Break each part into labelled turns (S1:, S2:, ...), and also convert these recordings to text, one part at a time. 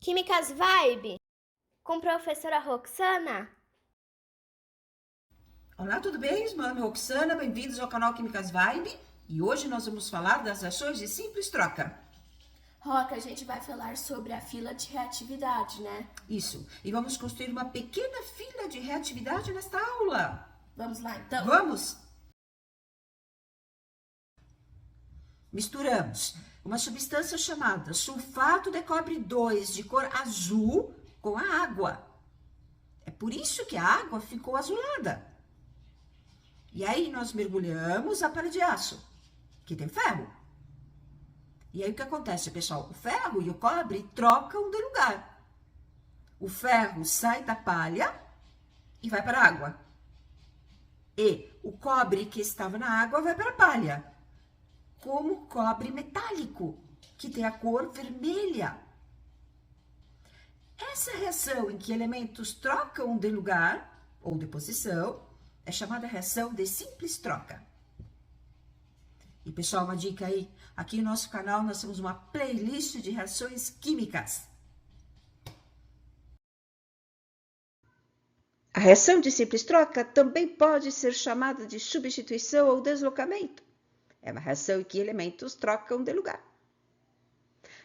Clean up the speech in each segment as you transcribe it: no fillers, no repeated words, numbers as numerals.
S1: Químicas Vibe, com professora Roxana.
S2: Olá, tudo bem? Meu nome é Roxana, bem-vindos ao canal Químicas Vibe. E hoje nós vamos falar das reações de simples troca.
S3: Roca, a gente vai falar sobre a fila de reatividade, né?
S2: Isso, e vamos construir uma pequena fila de reatividade nesta aula.
S3: Vamos lá, então?
S2: Vamos! Misturamos uma substância chamada sulfato de cobre 2 de cor azul com a água. É por isso que a água ficou azulada. E aí nós mergulhamos a palha de aço, que tem ferro. E aí o que acontece, pessoal? O ferro e o cobre trocam de lugar. O ferro sai da palha e vai para a água. E o cobre que estava na água vai para a palha. Como cobre metálico, que tem a cor vermelha. Essa reação em que elementos trocam de lugar ou de posição é chamada reação de simples troca. E pessoal, uma dica aí, aqui no nosso canal nós temos uma playlist de reações químicas. A reação de simples troca também pode ser chamada de substituição ou deslocamento. É uma reação em que elementos trocam de lugar.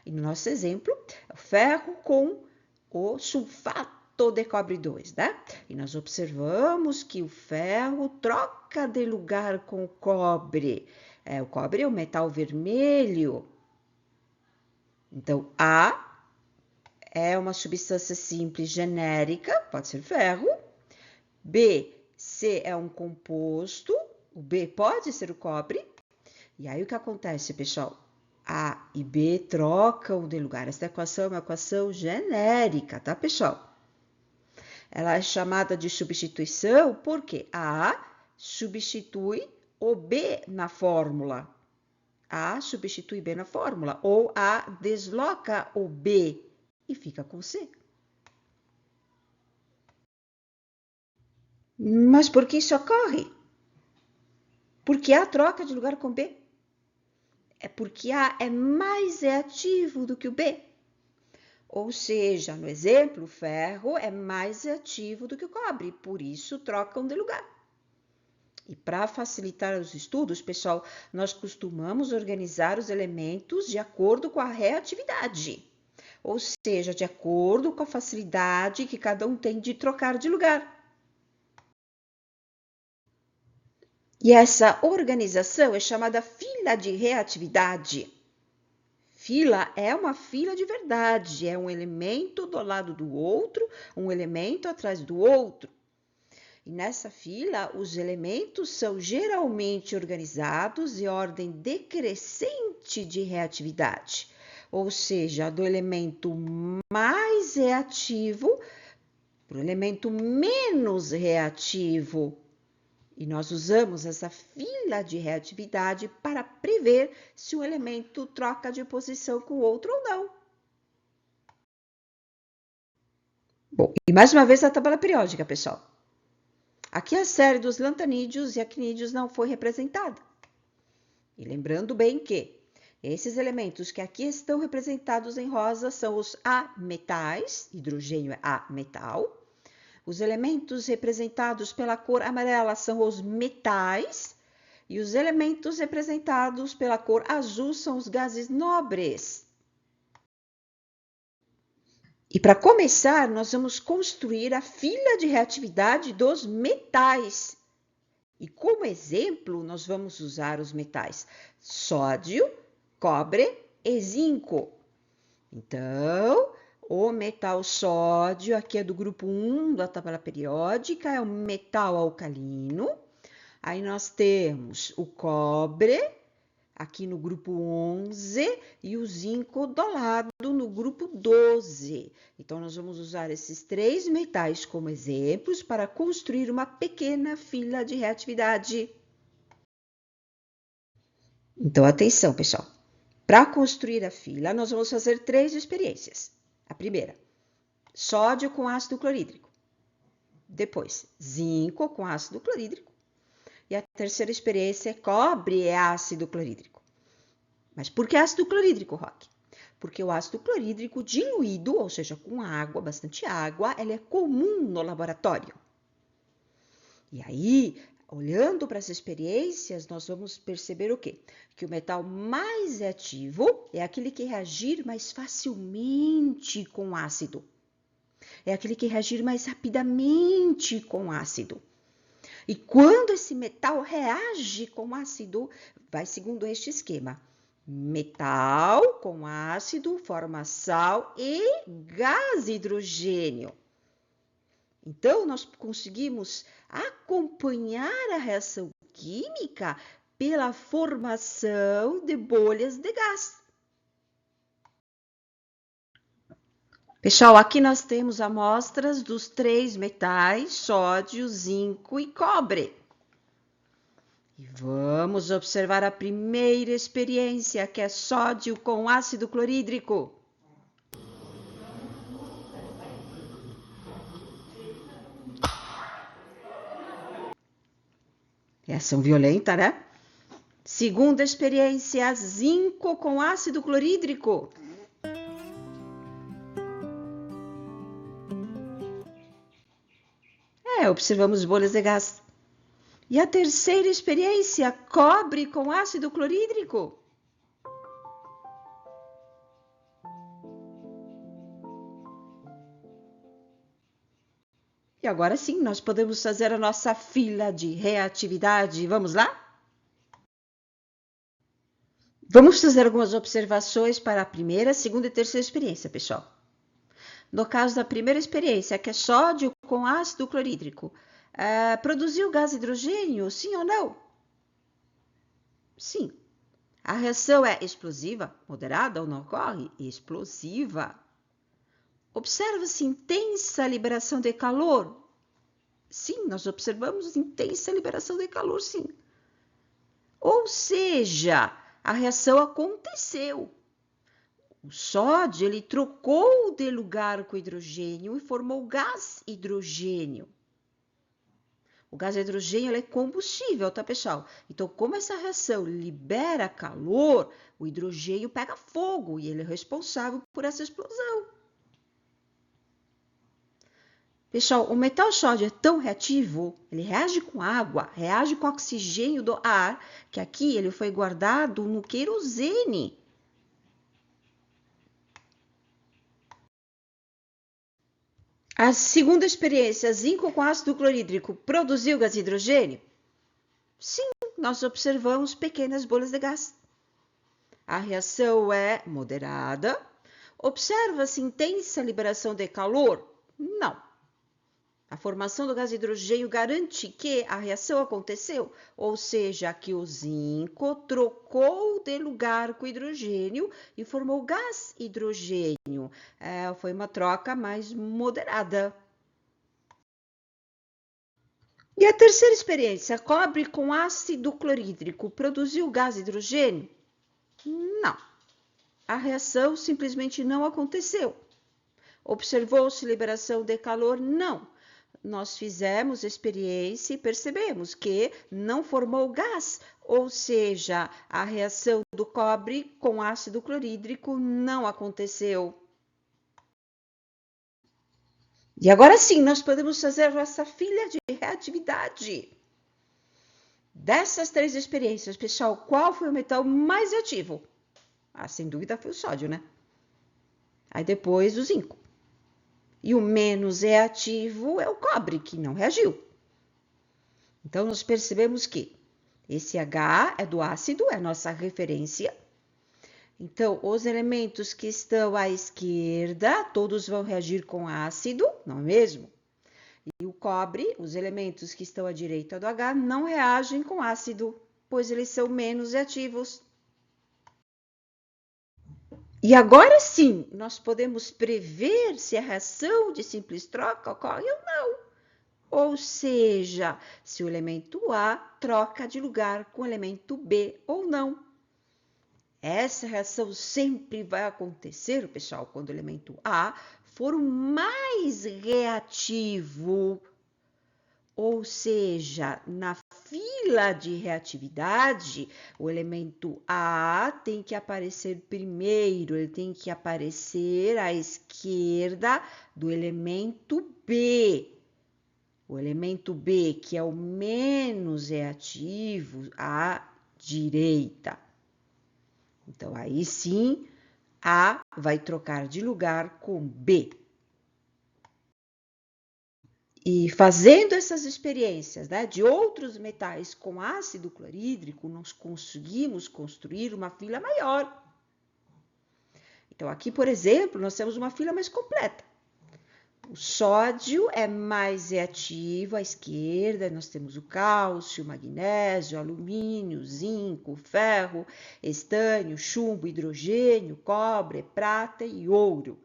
S2: E no nosso exemplo, é o ferro com o sulfato de cobre 2, né? E nós observamos que o ferro troca de lugar com o cobre. O cobre é o metal vermelho. Então, A é uma substância simples genérica, pode ser ferro. B, C é um composto, o B pode ser o cobre. E aí o que acontece, pessoal? A e B trocam de lugar. Essa equação é uma equação genérica, tá, pessoal? Ela é chamada de substituição porque a A substitui o B na fórmula. A substitui B na fórmula. Ou A desloca o B e fica com C. Mas por que isso ocorre? Porque A troca de lugar com B. É porque A é mais reativo do que o B. Ou seja, no exemplo, o ferro é mais reativo do que o cobre, por isso trocam de lugar. E para facilitar os estudos, pessoal, nós costumamos organizar os elementos de acordo com a reatividade. Ou seja, de acordo com a facilidade que cada um tem de trocar de lugar. E essa organização é chamada fila de reatividade. Fila é uma fila de verdade, é um elemento do lado do outro, um elemento atrás do outro. E nessa fila, os elementos são geralmente organizados em ordem decrescente de reatividade, ou seja, do elemento mais reativo para o elemento menos reativo. E nós usamos essa fila de reatividade para prever se um elemento troca de posição com o outro ou não. Bom, e mais uma vez a tabela periódica, pessoal. Aqui a série dos lantanídeos e actinídeos não foi representada. E lembrando bem que esses elementos que aqui estão representados em rosa são os ametais, hidrogênio é ametal. Os elementos representados pela cor amarela são os metais e os elementos representados pela cor azul são os gases nobres. E para começar, nós vamos construir a fila de reatividade dos metais. E como exemplo, nós vamos usar os metais sódio, cobre e zinco. Então, o metal sódio, aqui é do grupo 1 da tabela periódica, é um metal alcalino. Aí nós temos o cobre, aqui no grupo 11, e o zinco do lado no grupo 12. Então, nós vamos usar esses três metais como exemplos para construir uma pequena fila de reatividade. Então, atenção, pessoal. Para construir a fila, nós vamos fazer três experiências. A primeira, sódio com ácido clorídrico. Depois, zinco com ácido clorídrico. E a terceira experiência é cobre e ácido clorídrico. Mas por que ácido clorídrico, Roque? porque o ácido clorídrico diluído, ou seja, com água, bastante água, ele é comum no laboratório. E aí, olhando para essas experiências, nós vamos perceber o quê? Que o metal mais ativo é aquele que reagir mais facilmente com ácido. É aquele que reagir mais rapidamente com ácido. E quando esse metal reage com ácido, vai segundo este esquema. Metal com ácido forma sal e gás hidrogênio. Então, nós conseguimos acompanhar a reação química pela formação de bolhas de gás. Pessoal, aqui nós temos amostras dos 3 metais, sódio, zinco e cobre. E vamos observar a primeira experiência, que é sódio com ácido clorídrico. Reação violenta, né? Segunda experiência, zinco com ácido clorídrico. Observamos bolhas de gás. E a terceira experiência, cobre com ácido clorídrico. E agora sim, nós podemos fazer a nossa fila de reatividade. Vamos lá? Vamos fazer algumas observações para a primeira, segunda e terceira experiência, pessoal. No caso da primeira experiência, que é sódio com ácido clorídrico, produziu gás hidrogênio, sim ou não? Sim. A reação é explosiva, moderada ou não ocorre? Explosiva. Observa-se intensa liberação de calor? Sim, nós observamos intensa liberação de calor, sim. Ou seja, a reação aconteceu. O sódio, ele trocou de lugar com o hidrogênio e formou gás hidrogênio. O gás hidrogênio ele é combustível, tá, pessoal? Então, como essa reação libera calor, o hidrogênio pega fogo e ele é responsável por essa explosão. Pessoal, o metal sódio é tão reativo, ele reage com água, reage com oxigênio do ar, que aqui ele foi guardado no querosene. A segunda experiência, zinco com ácido clorídrico, produziu gás hidrogênio? Sim, nós observamos pequenas bolhas de gás. A reação é moderada. Observa-se intensa liberação de calor? Não. A formação do gás hidrogênio garante que a reação aconteceu, ou seja, que o zinco trocou de lugar com o hidrogênio e formou gás hidrogênio. Foi uma troca mais moderada. E a terceira experiência, cobre com ácido clorídrico, produziu gás hidrogênio? Não. A reação simplesmente não aconteceu. Observou-se liberação de calor? Não. Nós fizemos experiência e percebemos que não formou gás, ou seja, a reação do cobre com ácido clorídrico não aconteceu. E agora sim, nós podemos fazer nossa filha de reatividade. Dessas 3 experiências, pessoal, qual foi o metal mais ativo? Sem dúvida foi o sódio, né? Aí depois o zinco. E o menos reativo é o cobre, que não reagiu. Então, nós percebemos que esse H é do ácido, é a nossa referência. Então, os elementos que estão à esquerda, todos vão reagir com ácido, não é mesmo? E o cobre, os elementos que estão à direita do H, não reagem com ácido, pois eles são menos reativos. E agora sim, nós podemos prever se a reação de simples troca ocorre ou não. Ou seja, se o elemento A troca de lugar com o elemento B ou não. Essa reação sempre vai acontecer, pessoal, quando o elemento A for o mais reativo. Ou seja, na fila fila de reatividade, o elemento A tem que aparecer primeiro, ele tem que aparecer à esquerda do elemento B. O elemento B, que é o menos reativo, à direita. Então, aí sim, A vai trocar de lugar com B. E fazendo essas experiências, né, de outros metais com ácido clorídrico, nós conseguimos construir uma fila maior. Então, aqui, por exemplo, nós temos uma fila mais completa. O sódio é mais reativo à esquerda, nós temos o cálcio, o magnésio, o alumínio, o zinco, o ferro, estânio, chumbo, hidrogênio, cobre, prata e ouro.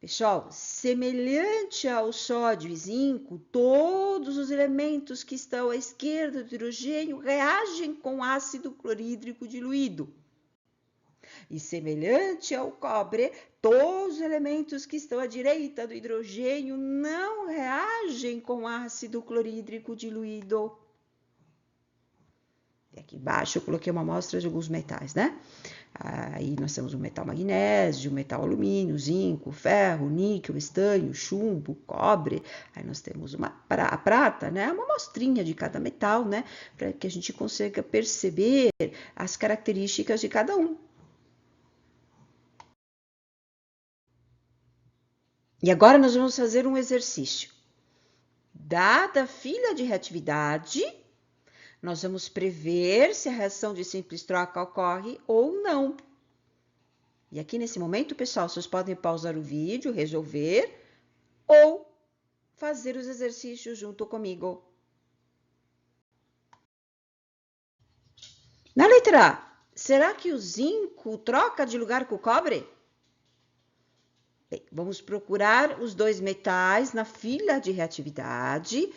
S2: Pessoal, semelhante ao sódio e zinco, todos os elementos que estão à esquerda do hidrogênio reagem com ácido clorídrico diluído. E semelhante ao cobre, todos os elementos que estão à direita do hidrogênio não reagem com ácido clorídrico diluído. E aqui embaixo eu coloquei uma amostra de alguns metais, né? Aí nós temos o metal magnésio, o metal alumínio, zinco, ferro, níquel, estânio, chumbo, cobre. Aí nós temos a prata, né? Uma amostrinha de cada metal, né? Para que a gente consiga perceber as características de cada um. E agora nós vamos fazer um exercício. Dada a fila de reatividade, nós vamos prever se a reação de simples troca ocorre ou não. E aqui nesse momento, pessoal, vocês podem pausar o vídeo, resolver ou fazer os exercícios junto comigo. Na letra A, será que o zinco troca de lugar com o cobre? Bem, vamos procurar os dois metais na fila de reatividade.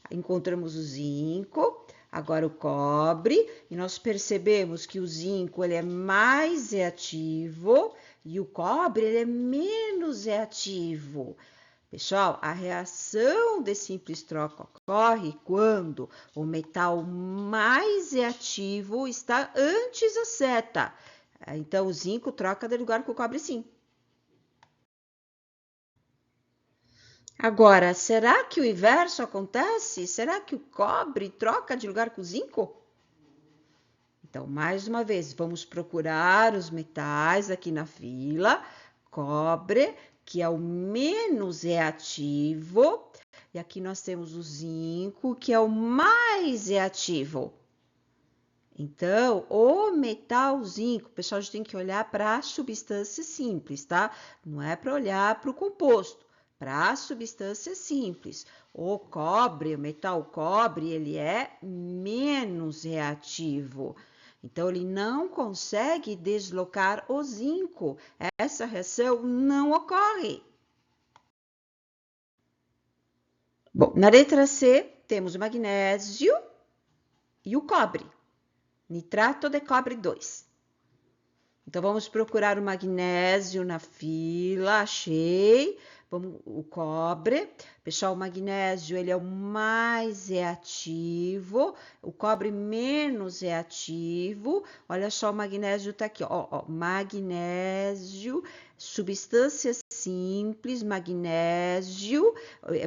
S2: Encontramos o zinco, agora o cobre, e nós percebemos que o zinco ele é mais reativo e o cobre ele é menos reativo. Pessoal, a reação de simples troca ocorre quando o metal mais reativo está antes da seta. Então, o zinco troca de lugar com o cobre, sim. Agora, será que o inverso acontece? Será que o cobre troca de lugar com o zinco? Então, mais uma vez, vamos procurar os metais aqui na fila. Cobre, que é o menos reativo. E aqui nós temos o zinco, que é o mais reativo. Então, o metal zinco, pessoal, a gente tem que olhar para a substância simples, tá? Não é para olhar para o composto. Para a substância simples, o cobre, o metal cobre, ele é menos reativo. Então, ele não consegue deslocar o zinco. Essa reação não ocorre. Bom, na letra C, temos o magnésio e o cobre. Nitrato de cobre 2. Então, vamos procurar o magnésio na fila, achei. Vamos, o cobre, pessoal, o magnésio ele é o mais reativo, o cobre menos reativo. Olha só, o magnésio está aqui, ó, magnésio, substância simples, magnésio,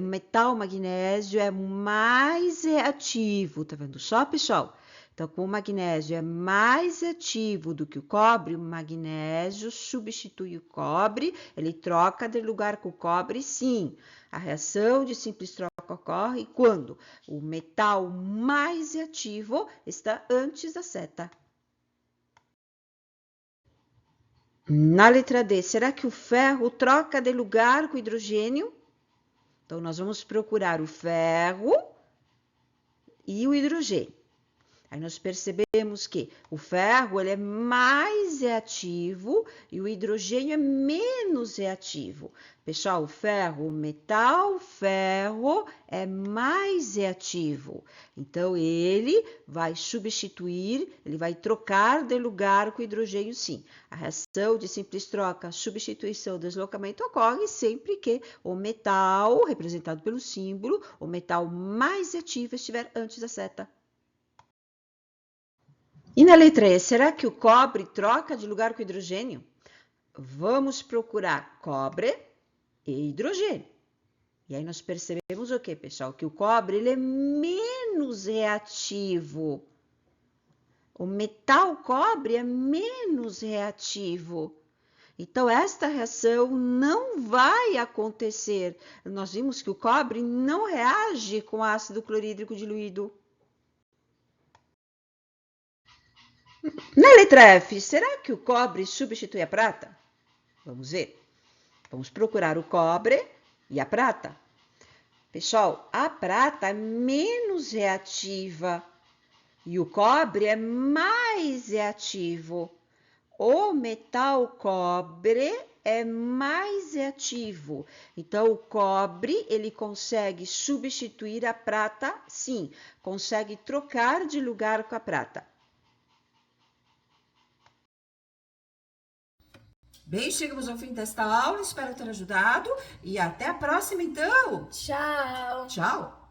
S2: metal magnésio é mais reativo, tá vendo só, pessoal? Então, como o magnésio é mais ativo do que o cobre, o magnésio substitui o cobre, ele troca de lugar com o cobre, sim. A reação de simples troca ocorre quando o metal mais ativo está antes da seta. Na letra D, será que o ferro troca de lugar com o hidrogênio? Então, nós vamos procurar o ferro e o hidrogênio. Aí nós percebemos que o ferro ele é mais reativo e o hidrogênio é menos reativo. Pessoal, o ferro, o metal ferro é mais reativo. Então, ele vai substituir, ele vai trocar de lugar com o hidrogênio, sim. A reação de simples troca, substituição, deslocamento ocorre sempre que o metal, representado pelo símbolo, o metal mais reativo estiver antes da seta. E na letra E, será que o cobre troca de lugar com o hidrogênio? Vamos procurar cobre e hidrogênio. E aí nós percebemos o quê, pessoal? Que o cobre ele é menos reativo. O metal cobre é menos reativo. Então, esta reação não vai acontecer. Nós vimos que o cobre não reage com ácido clorídrico diluído. Na letra F, será que o cobre substitui a prata? Vamos ver. Vamos procurar o cobre e a prata. Pessoal, a prata é menos reativa e o cobre é mais reativo. O metal cobre é mais reativo. Então, o cobre, ele consegue substituir a prata, sim, consegue trocar de lugar com a prata. Bem, chegamos ao fim desta aula, espero ter ajudado e até a próxima, então.
S3: Tchau!
S2: Tchau!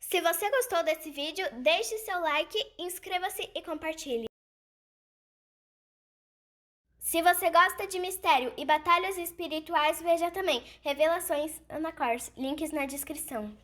S1: Se você gostou desse vídeo, deixe seu like, inscreva-se e compartilhe. Se você gosta de mistério e batalhas espirituais, veja também Revelações Ana Kors, links na descrição.